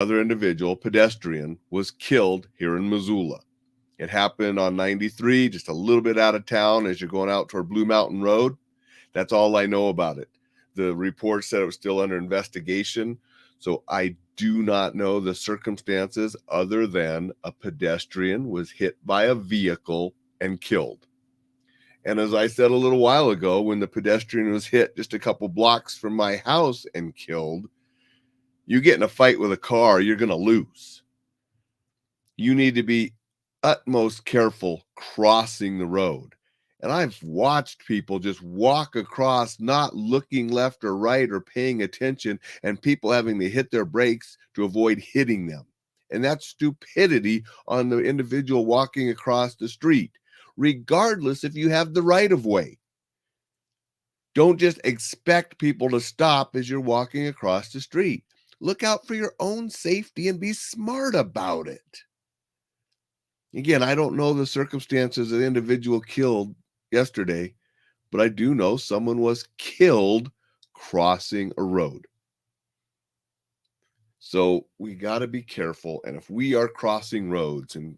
Another individual, pedestrian, was killed here in Missoula. It happened on 93, just a little bit out of town as you're going out toward Blue Mountain Road. That's all I know about it. The report said it was still under investigation. So I do not know the circumstances other than a pedestrian was hit by a vehicle and killed. And as I said a little while ago, when the pedestrian was hit just a couple blocks from my house and killed, you get in a fight with a car, you're going to lose. You need to be utmost careful crossing the road. And I've watched people just walk across, not looking left or right or paying attention, and people having to hit their brakes to avoid hitting them. And that's stupidity on the individual walking across the street, regardless if you have the right of way. Don't just expect people to stop as you're walking across the street. Look out for your own safety and be smart about it. Again, I don't know the circumstances of the individual killed yesterday, but I do know someone was killed crossing a road. So we got to be careful. And if we are crossing roads, and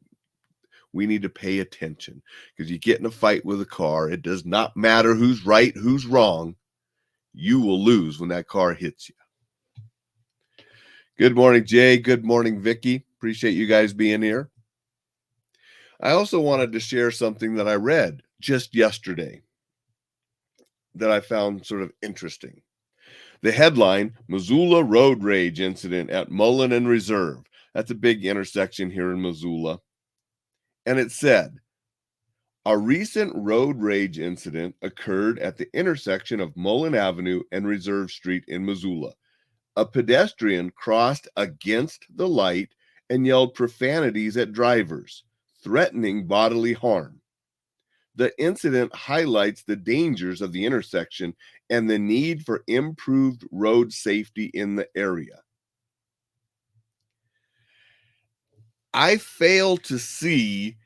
we need to pay attention, because you get in a fight with a car, it does not matter who's right, who's wrong. You will lose when that car hits you. Good morning, Jay. Good morning, Vicky. Appreciate you guys being here. I also wanted to share something that I read just yesterday that I found sort of interesting. The headline, Missoula Road Rage Incident at Mullen and Reserve. That's a big intersection here in Missoula. And it said, a recent road rage incident occurred at the intersection of Mullen Avenue and Reserve Street in Missoula. A pedestrian crossed against the light and yelled profanities at drivers, threatening bodily harm. The incident highlights the dangers of the intersection and the need for improved road safety in the area. I fail to see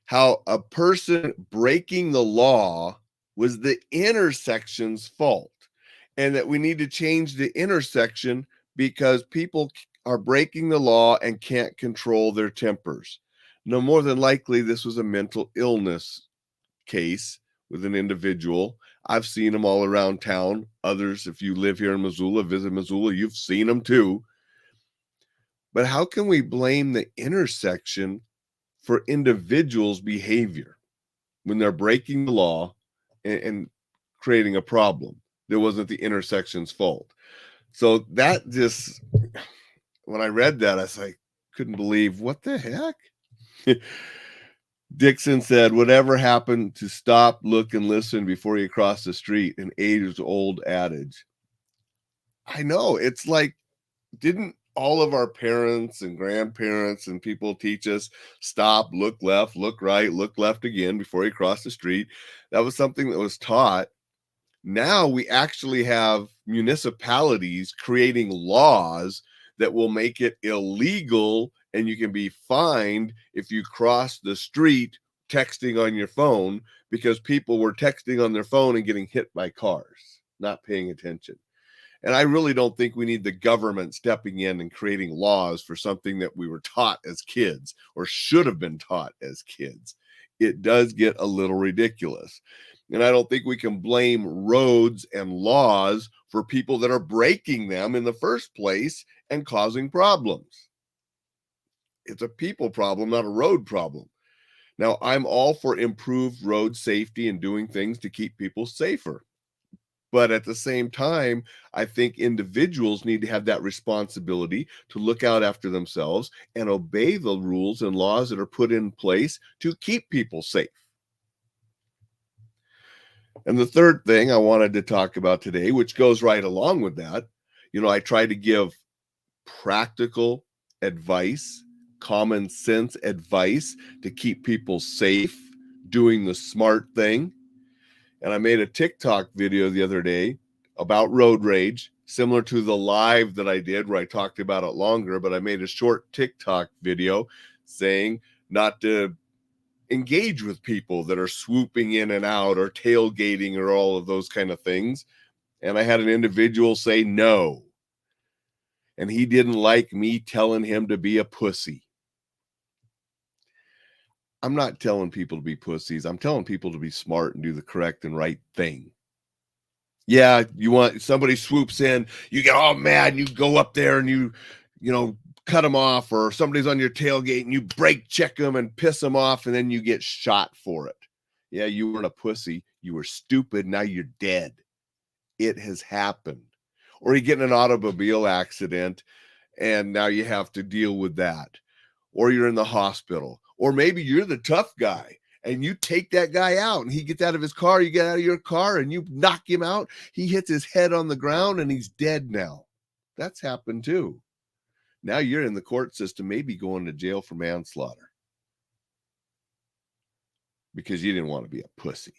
how a person breaking the law was the intersection's fault, and that we need to change the intersection because people are breaking the law and can't control their tempers. No, more than likely, this was a mental illness case with an individual. I've seen them all around town. Others, if you live here in Missoula, visit Missoula, you've seen them too. But how can we blame the intersection for individuals' behavior when they're breaking the law and creating a problem that wasn't the intersection's fault? So that just, when I read that, I was like, couldn't believe, what the heck? Dixon said, whatever happened to stop, look, and listen before you cross the street? An age-old adage. I know. It's like, didn't all of our parents and grandparents and people teach us stop, look left, look right, look left again before you cross the street? That was something that was taught. Now we actually have municipalities creating laws that will make it illegal, and you can be fined if you cross the street texting on your phone, because people were texting on their phone and getting hit by cars, not paying attention. And I really don't think we need the government stepping in and creating laws for something that we were taught as kids, or should have been taught as kids. It does get a little ridiculous. And I don't think we can blame roads and laws for people that are breaking them in the first place and causing problems. It's a people problem, not a road problem. Now, I'm all for improved road safety and doing things to keep people safer. But at the same time, I think individuals need to have that responsibility to look out after themselves and obey the rules and laws that are put in place to keep people safe. And the third thing I wanted to talk about today, which goes right along with that, I try to give practical advice, common sense advice to keep people safe, doing the smart thing. And I made a TikTok video the other day about road rage, similar to the live that I did where I talked about it longer, but I made a short TikTok video saying not to engage with people that are swooping in and out or tailgating or all of those kind of things. And I had an individual say no. and he didn't like me telling him to be a pussy. I'm not telling people to be pussies. I'm telling people to be smart and do the correct and right thing. Yeah, you want somebody swoops in, you get all mad, and you go up there and you know, cut them off, or somebody's on your tailgate and you brake check them and piss them off, and then you get shot for it. Yeah, you weren't a pussy. You were stupid. Now you're dead. It has happened. Or you get in an automobile accident and now you have to deal with that. Or you're in the hospital. Or maybe you're the tough guy and you take that guy out and he gets out of his car, you get out of your car and you knock him out. He hits his head on the ground and he's dead now. That's happened too. Now you're in the court system, maybe going to jail for manslaughter because you didn't want to be a pussy.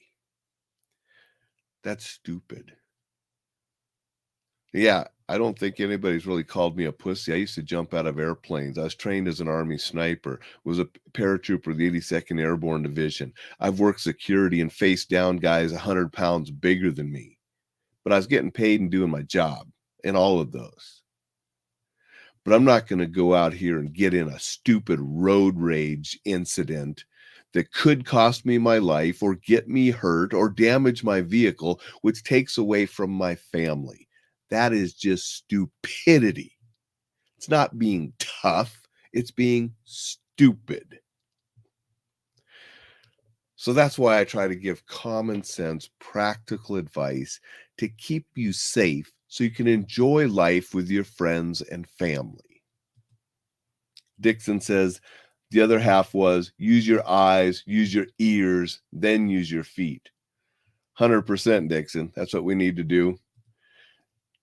That's stupid. Yeah, I don't think anybody's really called me a pussy. I used to jump out of airplanes. I was trained as an Army sniper, was a paratrooper of the 82nd Airborne Division. I've worked security and faced down guys 100 pounds bigger than me, but I was getting paid and doing my job in all of those. But I'm not going to go out here and get in a stupid road rage incident that could cost me my life or get me hurt or damage my vehicle, which takes away from my family. That is just stupidity. It's not being tough, it's being stupid. So that's why I try to give common sense, practical advice to keep you safe so you can enjoy life with your friends and family. Dixon says the other half was use your eyes, use your ears, then use your feet. 100% Dixon. That's what we need to do.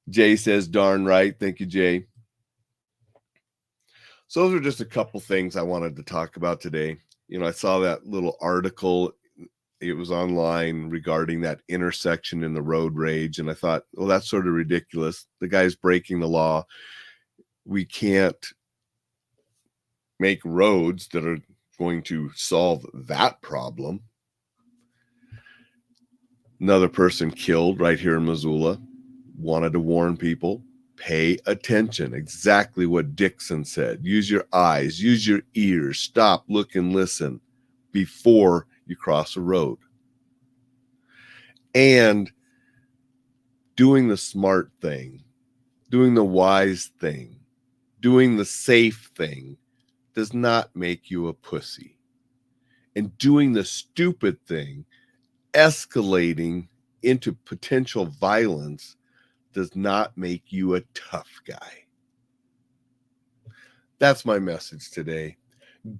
Jay says, darn right. Thank you, Jay. So those are just a couple things I wanted to talk about today. You know, I saw that little article. It was online regarding that intersection in the road rage. And I thought, well, that's sort of ridiculous. The guy's breaking the law. We can't make roads that are going to solve that problem. Another person killed right here in Missoula. Wanted to warn people, pay attention. Exactly what Dixon said. Use your eyes, use your ears, stop, look, and listen before you cross a road. And doing the smart thing, doing the wise thing, doing the safe thing does not make you a pussy. And doing the stupid thing, escalating into potential violence, does not make you a tough guy. That's my message today.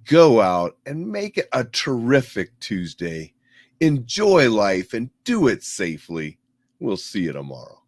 Go out and make it a terrific Tuesday. Enjoy life and do it safely. We'll see you tomorrow.